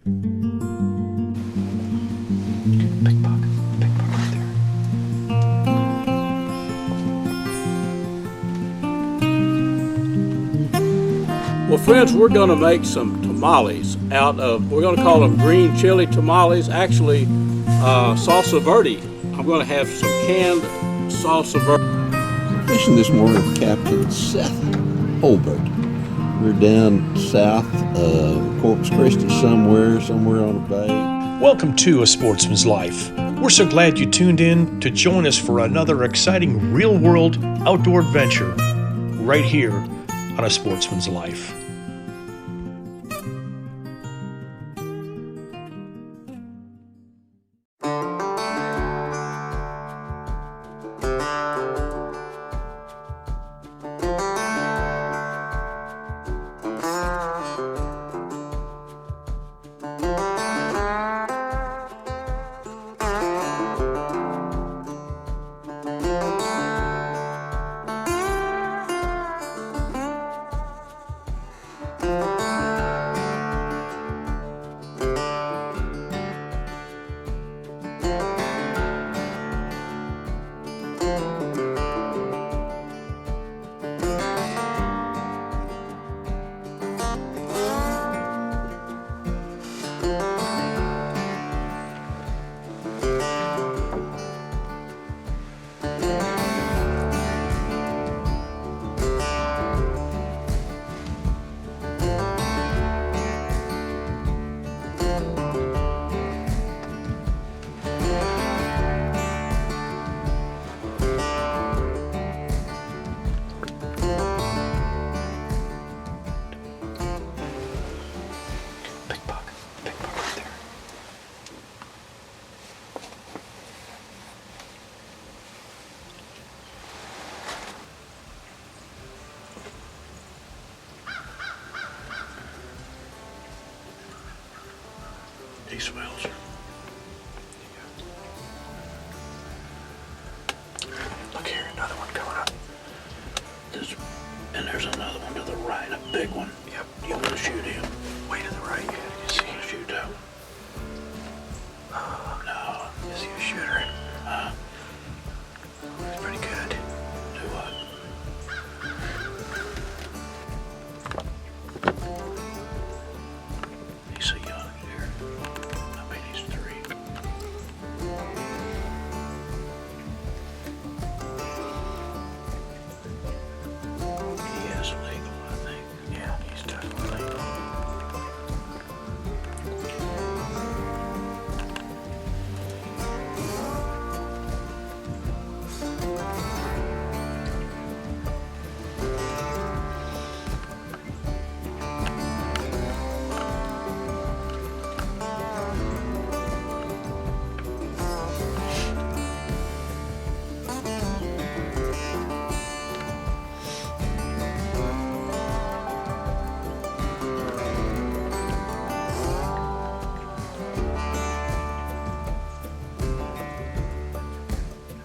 Big buck right there. Well, friends, we're going to make some tamales we're going to call them green chili tamales, actually salsa verde. I'm going to have some canned salsa verde. Fishing this morning with Captain Seth Holbert. We're down south of Corpus Christi somewhere on a bay. Welcome to A Sportsman's Life. We're so glad you tuned in to join us for another exciting real-world outdoor adventure right here on A Sportsman's Life. He smells. Look here, another one coming up. And there's another one to the right, a big one. Yep. You want to shoot him? Way to the right. Yeah, you see him shoot him. No. You see a shooter? He's pretty good. Do what? He's a young deer. I mean, he's 3. He is legal, I think. Yeah, he's definitely legal.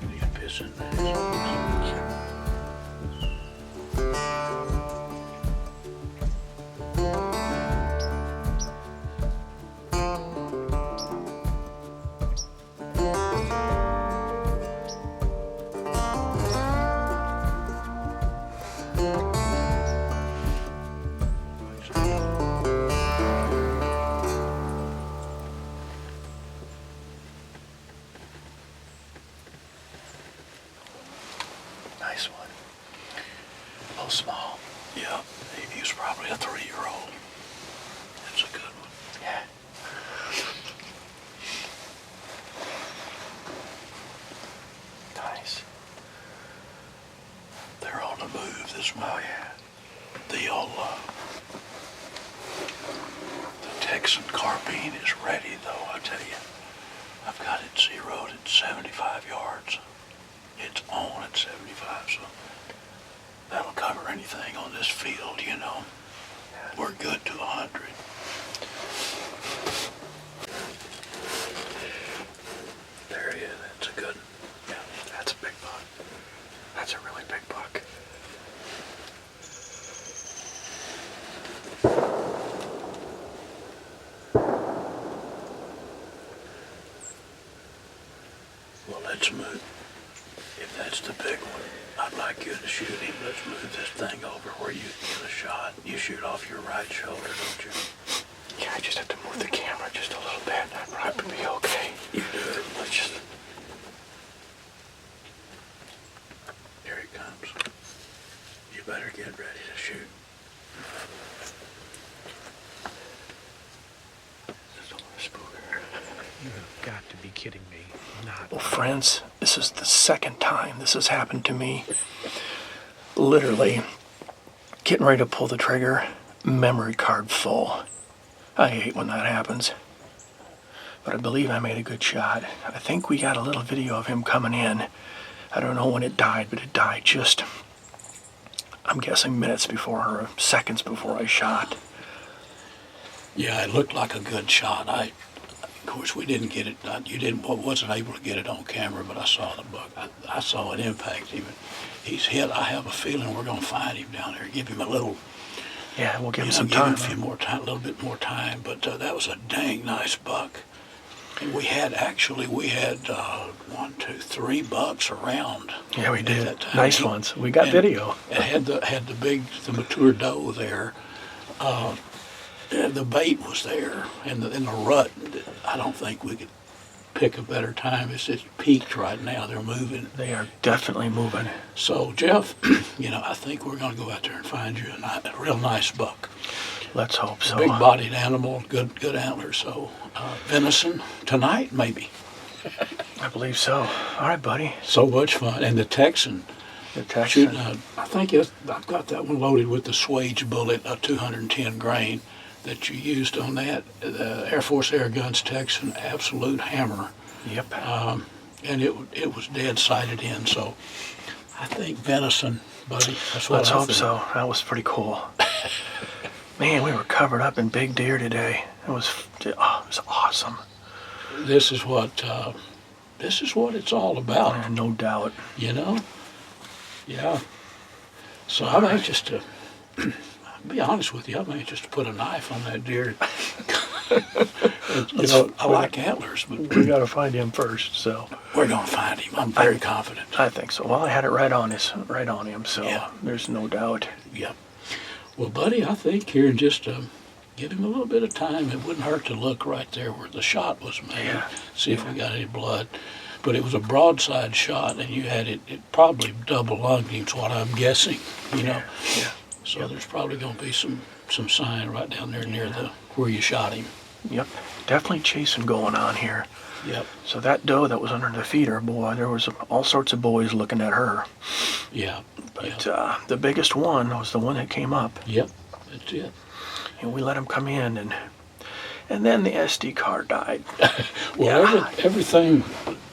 He's pissing. Nice one. A little small. Yeah, he was probably a 3-year-old. That's a good one. Yeah. Nice. They're on the move this morning. Oh, yeah. The Texan carbine is ready, though, I tell you. I've got it zeroed at 75 yards. It's on at 75, so that'll cover anything on this field, you know. We're good to 100. There he is. That's a good one. Yeah, that's a big buck. That's a really big buck. let's move. If that's the big one, I'd like you to shoot him. Let's move this thing over where you get a shot. You shoot off your right shoulder, don't you? Yeah, I just have to move the camera just a little bit. I'd probably be okay. You do it. Let's just... Here it comes. You better get ready to shoot. You've got to be kidding me. Not. Well, friends, this is the second time this has happened to me. Literally, getting ready to pull the trigger, memory card full. I hate when that happens. But I believe I made a good shot. I think we got a little video of him coming in. I don't know when it died, but it died just, I'm guessing minutes before or seconds before I shot. Yeah, it looked like a good shot. Of course, we didn't get it. Wasn't able to get it on camera, but I saw the buck. I saw it impact him. He's hit. I have a feeling we're going to find him down there. Give him a little. Yeah, we'll give him some Give him time. a few more time, a little bit more time. But that was a dang nice buck. And we had 1, 2, 3 bucks around. Yeah, we at did. that time. Nice ones. We got And video. It had the mature doe there. The bait was there, and the rut. I don't think we could pick a better time. It's peaked right now. They're moving. They are definitely moving. So Jeff, I think we're going to go out there and find you a real nice buck. Let's hope so. Big-bodied animal, good antlers. So venison tonight, maybe. I believe so. All right, buddy. So much fun. And the Texan. The Texan. I think I've got that one loaded with the Swage bullet, a 210 grain that you used on that. The Air Force Airguns Texan, absolute hammer. Yep. And it was dead sighted in. So I think venison, buddy. That's what Let's I hope think. so. That was pretty cool. Man, we were covered up in big deer today. It was awesome. This is what it's all about. No doubt. Yeah. So I'm anxious to. I'll be honest with you, I'm anxious to put a knife on that deer. I like antlers, but We got to find him first, so. we're going to find him. I'm very confident. I think so. Well, I had it right on him, so Yeah. there's no doubt. Yep. Well, buddy, I think here in just give him a little bit of time. It wouldn't hurt to look right there where the shot was made. Yeah. See if we got any blood. But it was a broadside shot, and you had it probably double lunged him, is what I'm guessing. Yeah. So there's probably going to be some sign right down there near where you shot him. Yep. Definitely chasing going on here. Yep. So that doe that was under the feeder, boy, there was all sorts of boys looking at her. Yeah. But the biggest one was the one that came up. Yep. That's it. And we let him come in, and then the SD card died. Well, everything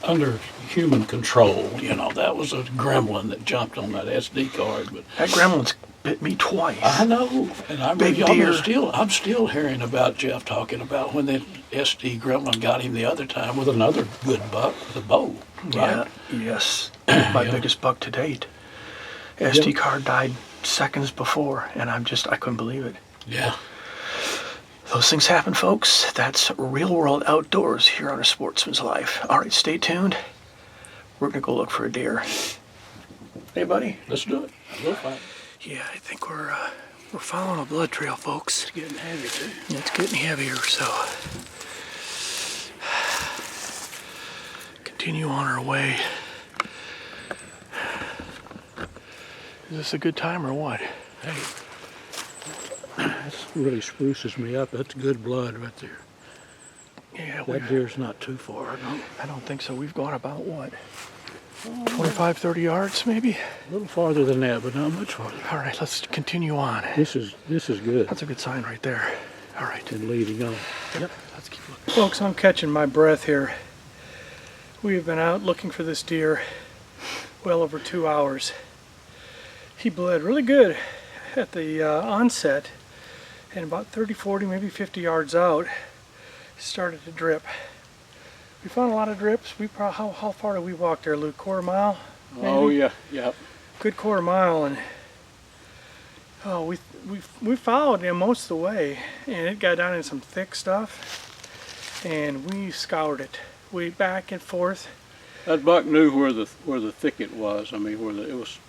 under human control. That was a gremlin that jumped on that SD card. But That gremlin's bit me twice. I know, and Big deer. I'm still hearing about Jeff talking about when the SD gremlin got him the other time with another good buck with a bow. Right? Yeah, yes. My biggest buck to date. SD Yep. card died seconds before, and I couldn't believe it. Yeah. Those things happen, folks. That's Real World Outdoors here on A Sportsman's Life. All right, stay tuned. We're going to go look for a deer. Hey, buddy. Let's do it. We'll find it. Yeah, I think we're following a blood trail, folks. It's getting heavy, too. It's getting heavier, so continue on our way. Is this a good time or what? Hey, that really spruces me up. That's good blood right there. Yeah, That deer's not too far. No. I don't think so. We've gone about, what, 25, 30 yards maybe? A little farther than that, but not much farther. All right, let's continue on. This is good. That's a good sign right there. All right. And leading on. Yep, let's keep looking. Folks, I'm catching my breath here. We have been out looking for this deer well over 2 hours. He bled really good at the onset, and about 30, 40, maybe 50 yards out, started to drip. We found a lot of drips. How far did we walk there, Luke? Quarter mile? Maybe? Oh, yeah. Yep. Good quarter mile, and we followed him most of the way, and it got down in some thick stuff, and we scoured it. We back and forth, That buck knew where the thicket was. I mean, it was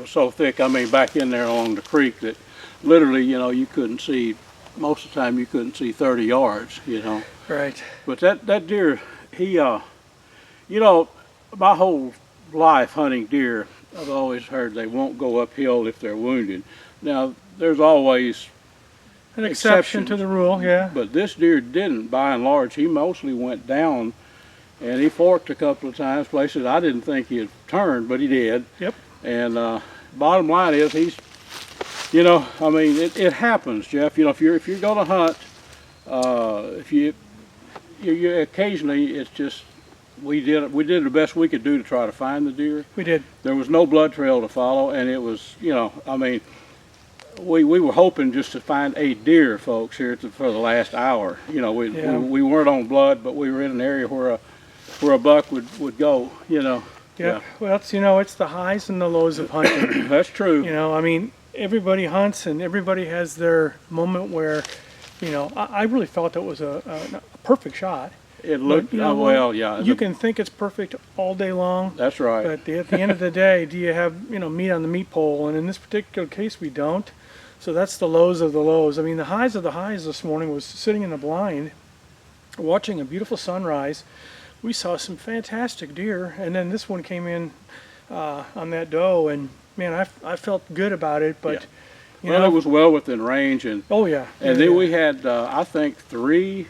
so thick. I mean, back in there along the creek that literally, you couldn't see. Most of the time, you couldn't see 30 yards. Right. But that deer, he, my whole life hunting deer, I've always heard they won't go uphill if they're wounded. Now, there's always An exception to the rule, yeah. but this deer didn't, by and large. He mostly went down, and he forked a couple of times, places I didn't think he'd turn, but he did. Yep. And bottom line is, I mean, it happens, Jeff. If you're going to hunt, if you occasionally, it's just we did the best we could do to try to find the deer. We did. There was no blood trail to follow, and it was, I mean, we were hoping just to find a deer, folks, here for the last hour. We weren't on blood, but we were in an area where a buck would go. Yeah. Well, it's the highs and the lows of hunting. That's true. I mean, everybody hunts and everybody has their moment where, I really felt it was a perfect shot. It looked, well, yeah. You can think it's perfect all day long. That's right. But at the end of the day, do you have, meat on the meat pole? And in this particular case, we don't. So that's the lows of the lows. I mean, the highs of the highs this morning was sitting in the blind, watching a beautiful sunrise. We saw some fantastic deer, and then this one came in on that doe, and man, I felt good about it. But it was well within range, and oh yeah, and then we had I think four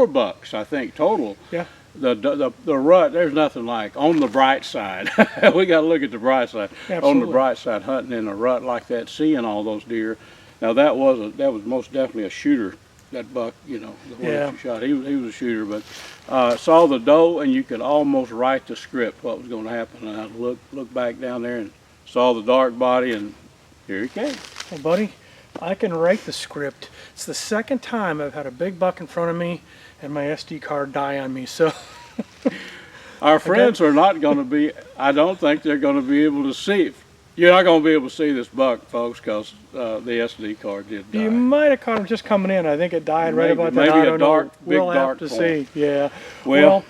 bucks I think total. Yeah. The rut, there's nothing like on the bright side. We got to look at the bright side. Absolutely. On the bright side, hunting in a rut like that, seeing all those deer. Now that was most definitely a shooter. That buck, the one that you shot, he was a shooter. But saw the doe, and you could almost write the script what was going to happen. And I looked back down there and saw the dark body, and here he came. Well, buddy, I can write the script. It's the second time I've had a big buck in front of me and my SD card die on me. So our friends are not going to be, I don't think they're going to be able to see. You're not going to be able to see this buck, folks, because the SD card did die. You might have caught him just coming in. I think it died right about that. Maybe I a don't dark, know. big We'll dark have to point. see. Yeah. Well,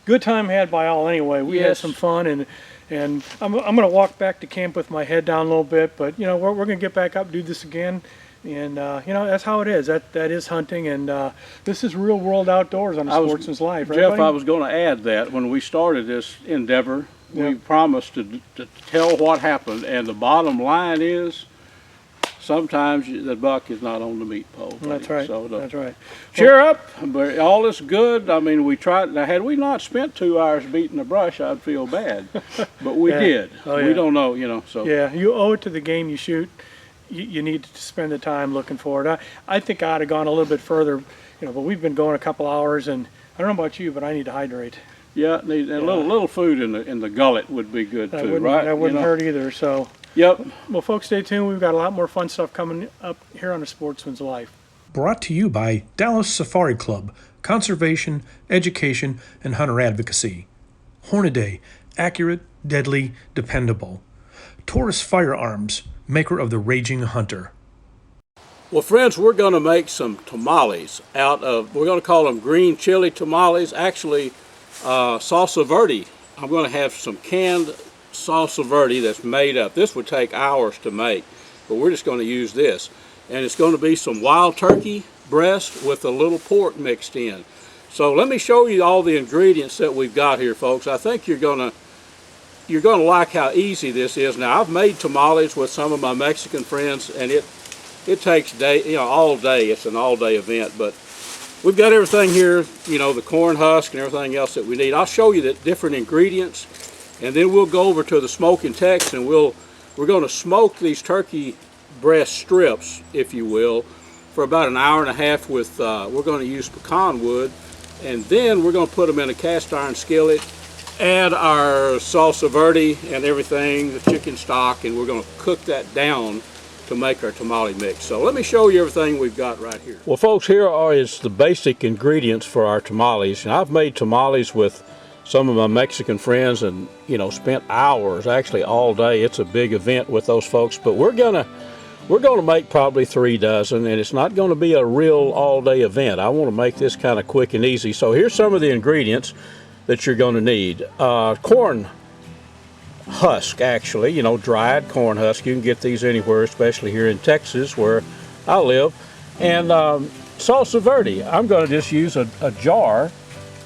good time had by all anyway. We had Yes. some fun, and I'm going to walk back to camp with my head down a little bit, but we're going to get back up, do this again. And that's how it is. That is hunting, and this is real world outdoors on a sportsman's life, right, Jeff, buddy? I was going to add that when we started this endeavor, we promised to tell what happened, and the bottom line is sometimes the buck is not on the meat pole. Buddy. That's right. So That's right. cheer up, but all is good. I mean, we tried. Now, had we not spent 2 hours beating the brush, I'd feel bad, but we Yeah. did. Oh, We yeah. don't know, So Yeah, you owe it to the game you shoot. You need to spend the time looking for it. I think I'd have gone a little bit further, but we've been going a couple hours, and I don't know about you, but I need to hydrate. yeah, and a little food in the gullet would be good That too, wouldn't, right? That wouldn't hurt either. So, Yep. well, folks, stay tuned. We've got a lot more fun stuff coming up here on A Sportsman's Life. Brought to you by Dallas Safari Club, Conservation, Education, and Hunter Advocacy. Hornaday, accurate, deadly, dependable. Taurus Firearms, maker of the Raging Hunter. Well, friends, we're going to make some tamales we're going to call them green chili tamales, actually salsa verde. I'm going to have some canned salsa verde that's made up. This would take hours to make, but we're just going to use this. And it's going to be some wild turkey breast with a little pork mixed in. So let me show you all the ingredients that we've got here, folks. I think you're going to like how easy this is. Now, I've made tamales with some of my Mexican friends, and it takes all day. It's an all-day event, but we've got everything here, the corn husk and everything else that we need. I'll show you the different ingredients, and then we'll go over to the smoking text, and we're going to smoke these turkey breast strips, if you will, for about an hour and a half with, we're going to use pecan wood, and then we're going to put them in a cast iron skillet, add our salsa verde and everything, the chicken stock, and we're going to cook that down to make our tamale mix. So let me show you everything we've got right here. Well, folks, here is the basic ingredients for our tamales. And I've made tamales with some of my Mexican friends and, spent hours, actually all day. It's a big event with those folks, but we're gonna We're going to make probably 3 dozen, and it's not going to be a real all-day event. I want to make this kind of quick and easy. So here's some of the ingredients that you're going to need. Corn husk, actually, you know, dried corn husk. You can get these anywhere, especially here in Texas where I live. And salsa verde. I'm going to just use a jar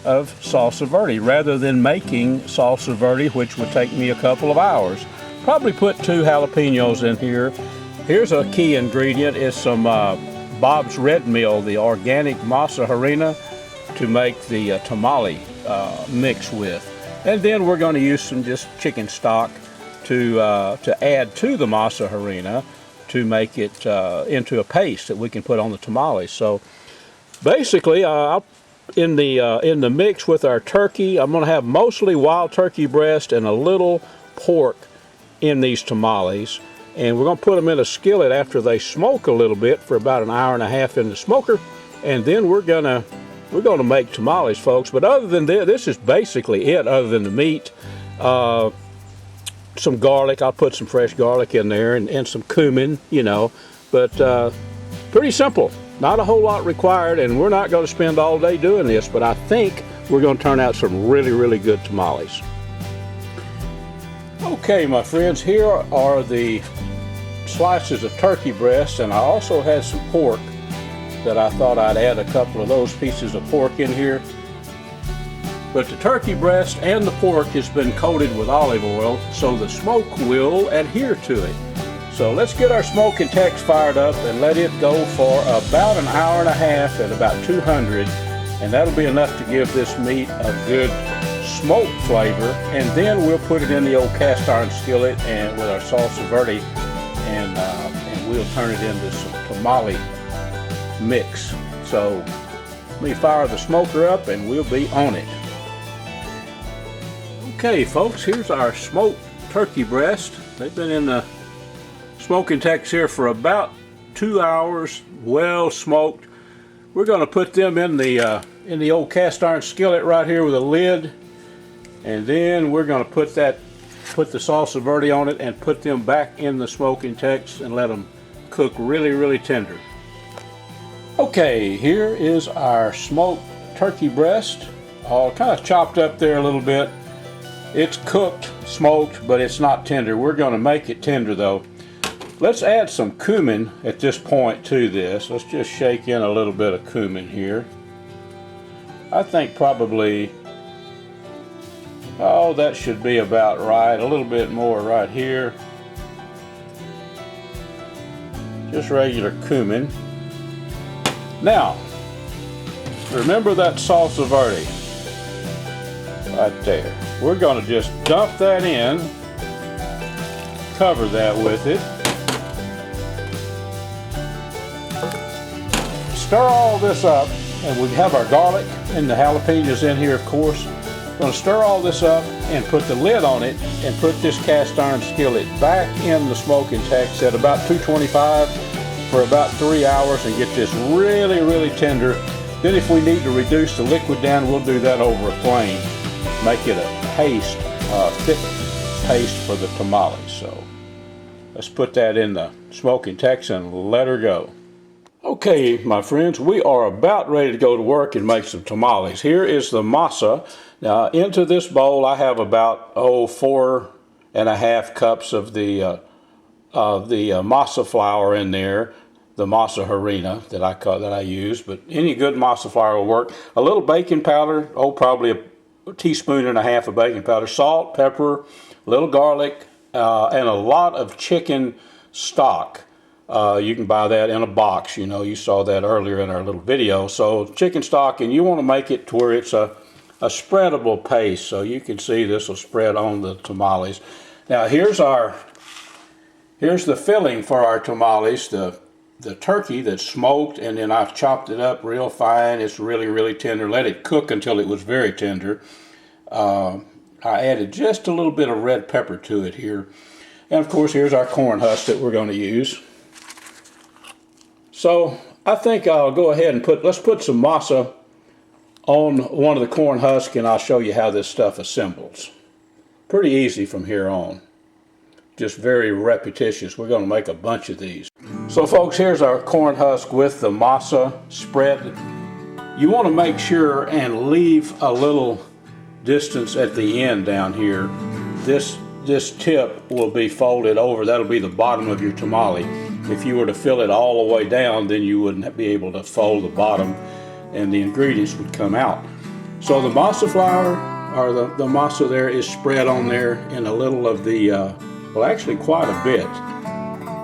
of salsa verde rather than making salsa verde, which would take me a couple of hours. Probably put 2 jalapenos in here. Here's a key ingredient, is some Bob's Red Mill, the organic masa harina, to make the tamale mix with. And then we're going to use some just chicken stock to add to the masa harina to make it into a paste that we can put on the tamales. So basically, in the mix with our turkey, I'm going to have mostly wild turkey breast and a little pork in these tamales. And we're going to put them in a skillet after they smoke a little bit for about an hour and a half in the smoker. And then we're going to make tamales, folks. But other than this is basically it, other than the meat. Some garlic. I'll put some fresh garlic in there and some cumin, you know. But pretty simple. Not a whole lot required, and we're not going to spend all day doing this, but I think we're going to turn out some really, really good tamales. Okay, my friends, here are the slices of turkey breast, and I also had some pork that I thought I'd add a couple of those pieces of pork in here. But the turkey breast and the pork has been coated with olive oil, so the smoke will adhere to it. So let's get our smoke and tex fired up and let it go for about an hour and a half at about 200, and that'll be enough to give this meat a good smoke flavor. And then we'll put it in the old cast iron skillet and with our salsa verde, and we'll turn it into some tamale mix. So let me fire the smoker up and we'll be on it. Okay, folks, here's our smoked turkey breast. They've been in the smoking tex here for about 2 hours, well smoked. We're going to put them in the old cast iron skillet right here with a lid, and then we're going to put the salsa verde on it and put them back in the smoking tex and let them cook really, really tender. Okay, here is our smoked turkey breast, all kind of chopped up there a little bit. It's cooked, smoked, but it's not tender. We're going to make it tender though. Let's add some cumin at this point to this. Let's just shake in a little bit of cumin here. I think probably, oh, that should be about right. A little bit more right here. Just regular cumin. Now, remember that salsa verde right there. We're going to just dump that in, cover that with it. Stir all this up, and we have our garlic and the jalapenos in here, of course. We're going to stir all this up and put the lid on it and put this cast iron skillet back in the smoking tex at about 225 for about 3 hours and get this really, really tender. Then if we need to reduce the liquid down, we'll do that over a flame. Make it a paste, thick paste for the tamales. So let's put that in the smoking tex and let her go. Okay, my friends, we are about ready to go to work and make some tamales. Here is the masa. Now, into this bowl, I have about 4.5 cups of the masa flour in there, the masa harina that I use. But any good masa flour will work. A little baking powder, probably a teaspoon and a half of baking powder, salt, pepper, a little garlic, and a lot of chicken stock. You can buy that in a box, you know, you saw that earlier in our little video. So chicken stock, and you want to make it to where it's a spreadable paste, so you can see this will spread on the tamales. Now here's the filling for our tamales, the turkey that's smoked, and then I've chopped it up real fine. It's really, really tender. Let it cook until it was very tender. I added just a little bit of red pepper to it here. And of course, here's our corn husk that we're going to use. So I think I'll go ahead and let's put some masa on one of the corn husks, and I'll show you how this stuff assembles. Pretty easy from here on. Just very repetitious. We're going to make a bunch of these. So folks, here's our corn husk with the masa spread. You want to make sure and leave a little distance at the end down here. This tip will be folded over. That'll be the bottom of your tamale. If you were to fill it all the way down, then you wouldn't be able to fold the bottom and the ingredients would come out. So the masa flour, or the masa there, is spread on there in a little of the, well actually quite a bit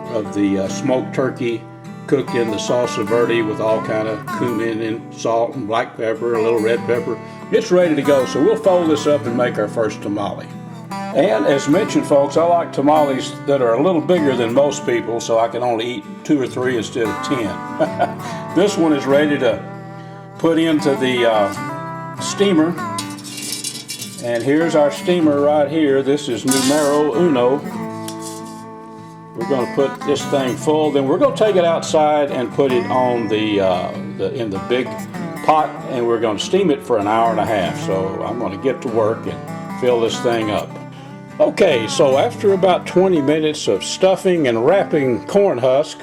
of the smoked turkey cooked in the salsa verde with all kind of cumin and salt and black pepper, a little red pepper. It's ready to go, so we'll fold this up and make our first tamale. And as mentioned, folks, I like tamales that are a little bigger than most people, so I can only eat 2 or 3 instead of 10. This one is ready to put into the steamer. And here's our steamer right here. This is numero uno. We're going to put this thing full, then we're going to take it outside and put it on in the big pot, and we're going to steam it for an hour and a half. So I'm going to get to work and fill this thing up. Okay, so after about 20 minutes of stuffing and wrapping corn husk,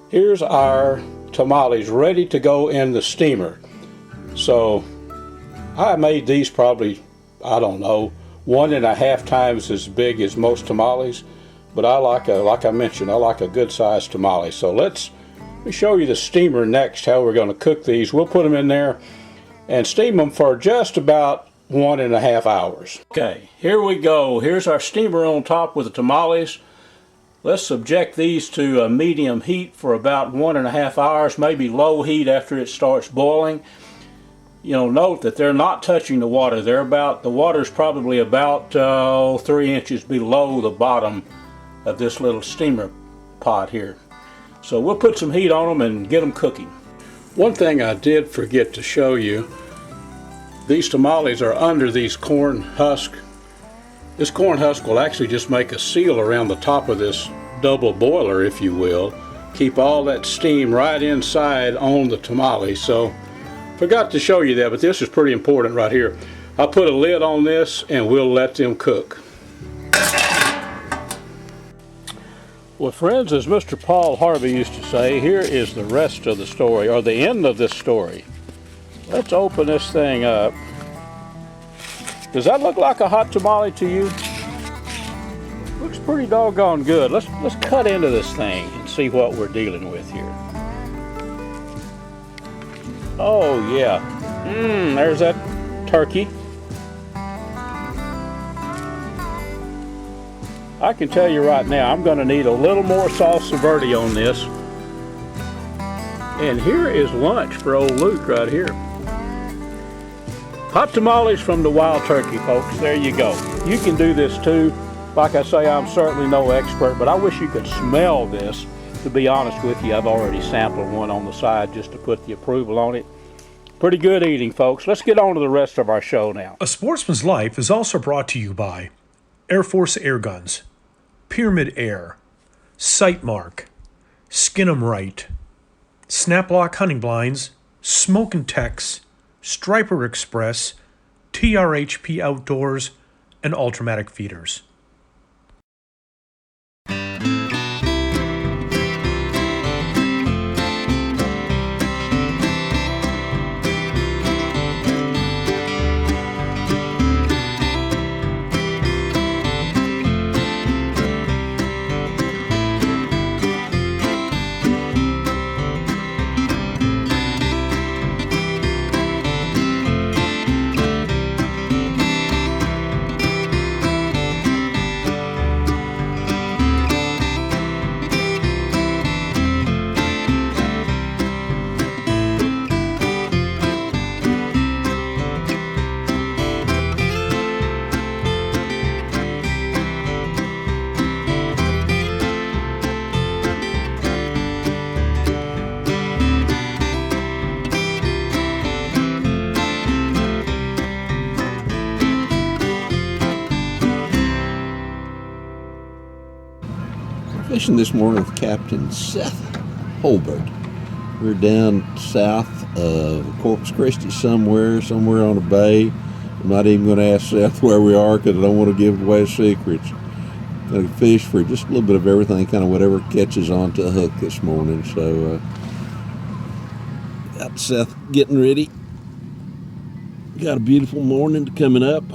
here's our tamales ready to go in the steamer. So I made these probably, I don't know, 1.5 times as big as most tamales. But like I mentioned, I like a good sized tamale. So let me show you the steamer next, how we're going to cook these. We'll put them in there and steam them for just about 1.5 hours. Okay, here we go. Here's our steamer on top with the tamales. Let's subject these to a medium heat for about 1.5 hours, maybe low heat after it starts boiling. You know, note that they're not touching the water. The water's probably about 3 inches below the bottom of this little steamer pot here. So we'll put some heat on them and get them cooking. One thing I did forget to show you, these tamales are under these corn husk. This corn husk will actually just make a seal around the top of this double boiler, if you will. Keep all that steam right inside on the tamale. So forgot to show you that, but this is pretty important right here. I'll put a lid on this and we'll let them cook. Well, friends, as Mr. Paul Harvey used to say, here is the rest of the story, or the end of this story. Let's open this thing up. Does that look like a hot tamale to you? Looks pretty doggone good. Let's cut into this thing and see what we're dealing with here. Oh yeah, there's that turkey. I can tell you right now, I'm going to need a little more salsa verde on this. And here is lunch for old Luke right here. Hot tamales from the wild turkey, folks. There you go. You can do this too. Like I say, I'm certainly no expert, but I wish you could smell this. To be honest with you, I've already sampled one on the side just to put the approval on it. Pretty good eating, folks. Let's get on to the rest of our show now. A Sportsman's Life is also brought to you by Air Force Airguns, Pyramid Air, Sightmark, Skin 'em Right, Snaplock Hunting Blinds, Smoke and Tex, Striper Express, TRHP Outdoors, and Ultramatic Feeders. Fishing this morning with Captain Seth Holbert. We're down south of Corpus Christi somewhere on a bay. I'm not even going to ask Seth where we are because I don't want to give away secrets. Gonna fish for just a little bit of everything, kind of whatever catches onto a hook this morning. So got Seth getting ready. Got a beautiful morning coming up.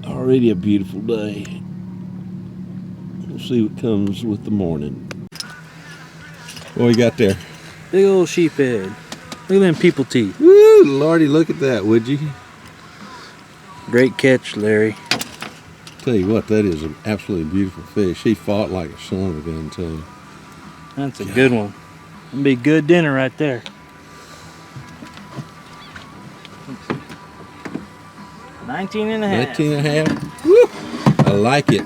Already a beautiful day. We'll see what comes with the morning. What we got there? Big old sheephead. Look at them people teeth. Woo, Lordy, look at that, would you? Great catch, Larry. Tell you what, that is an absolutely beautiful fish. He fought like a son of a gun, too. That's a good one. That'd be good dinner right there. 19 and a half. 19 and a half? Woo! I like it.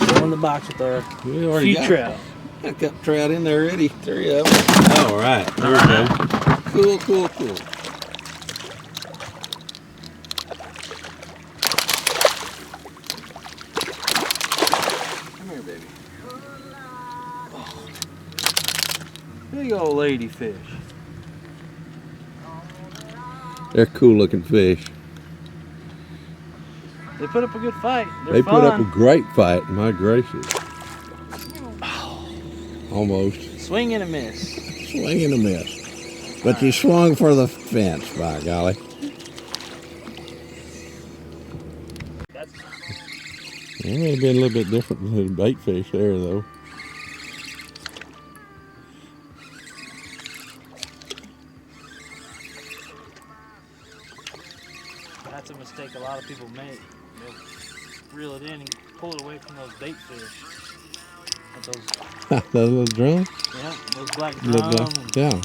Go in the box with our few trout. I got trout in there already. 3 of them. All right, there we go. Cool, cool, cool. Come here, baby. Oh. Big old lady fish. They're cool looking fish. They put up a good fight. They put up a great fight, my gracious. Almost. Swing and a miss. Swing and a miss. But you swung for the fence, by golly. It may have been a little bit different than the bait fish there, though. That's a mistake a lot of people make. They'll reel it in and pull it away from those bait fish. Those, Those little drums? yeah, those black drum and Yeah.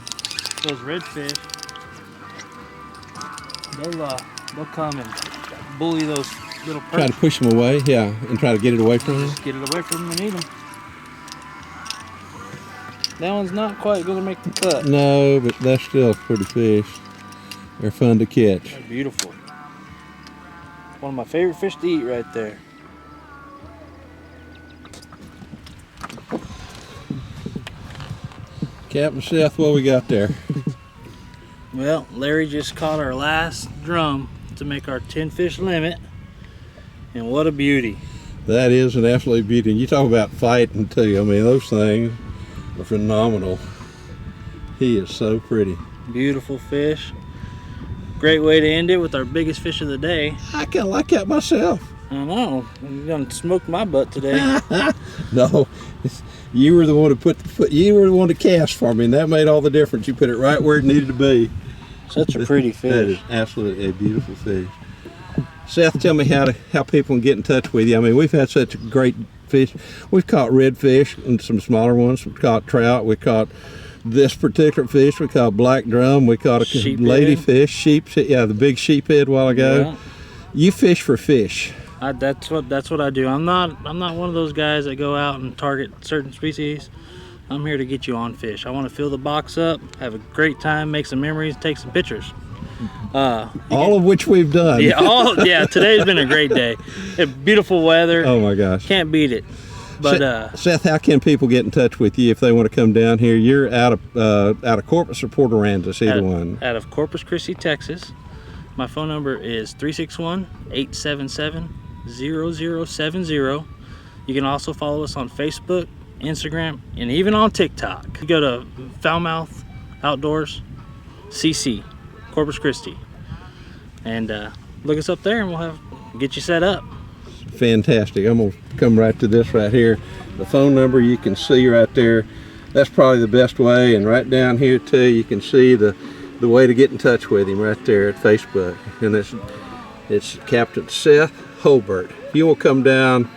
those redfish. They'll come and bully those little perch. Try to push them away, yeah, and try to get it away from them. Just get it away from them and eat them. That one's not quite going to make the cut. No, but that's still a pretty fish. They're fun to catch. They're beautiful. One of my favorite fish to eat right there. Captain Seth, what we got there? Well, Larry just caught our last drum to make our 10 fish limit. And what a beauty. That is an absolute beauty. And you talk about fighting too. I mean, those things are phenomenal. He is so pretty. Beautiful fish. Great way to end it with our biggest fish of the day. I kind of like that myself. I know. You done smoked my butt today. No, you were the one to you were the one to cast for me, and that made all the difference. You put it right where it needed to be. Such a pretty fish. That is absolutely a beautiful fish. Seth, tell me how people can get in touch with you. I mean, we've had such great fish. We've caught redfish and some smaller ones. We've caught trout. We caught this particular fish. We caught black drum. We caught a ladyfish, the big sheephead a while ago. Yeah. You fish for fish. That's what I do. I'm not one of those guys that go out and target certain species. I'm here to get you on fish. I want to fill the box up, have a great time, make some memories, take some pictures. All of which we've done. Yeah, today's been a great day. Beautiful weather. Oh my gosh. Can't beat it. But Seth, how can people get in touch with you if they want to come down here? You're out of Corpus or Port Aransas, either one. Out of Corpus Christi, Texas. My phone number is 361-877-0070. You can also follow us on Facebook, Instagram, and even on TikTok. You go to Fowlmouth Outdoors, CC, Corpus Christi, and look us up there, and we'll get you set up. Fantastic. I'm gonna come right to this right here. The phone number you can see right there. That's probably the best way, and right down here too you can see the way to get in touch with him right there at Facebook, and it's Captain Seth Hobart. If you will come down,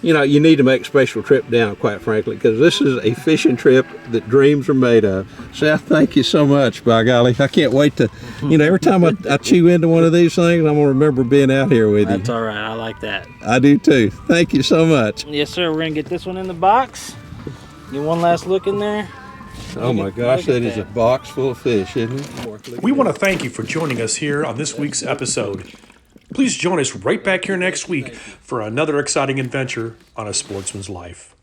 you need to make a special trip down, quite frankly, because this is a fishing trip that dreams are made of. Seth, thank you so much, by golly. I can't wait to, every time I chew into one of these things, I'm going to remember being out here with you. That's all right. I like that. I do too. Thank you so much. Yes, sir. We're going to get this one in the box. Get one last look in there. Oh my gosh, that is a box full of fish, isn't it? We want to thank you for joining us here on this week's episode. Please join us right back here next week for another exciting adventure on A Sportsman's Life.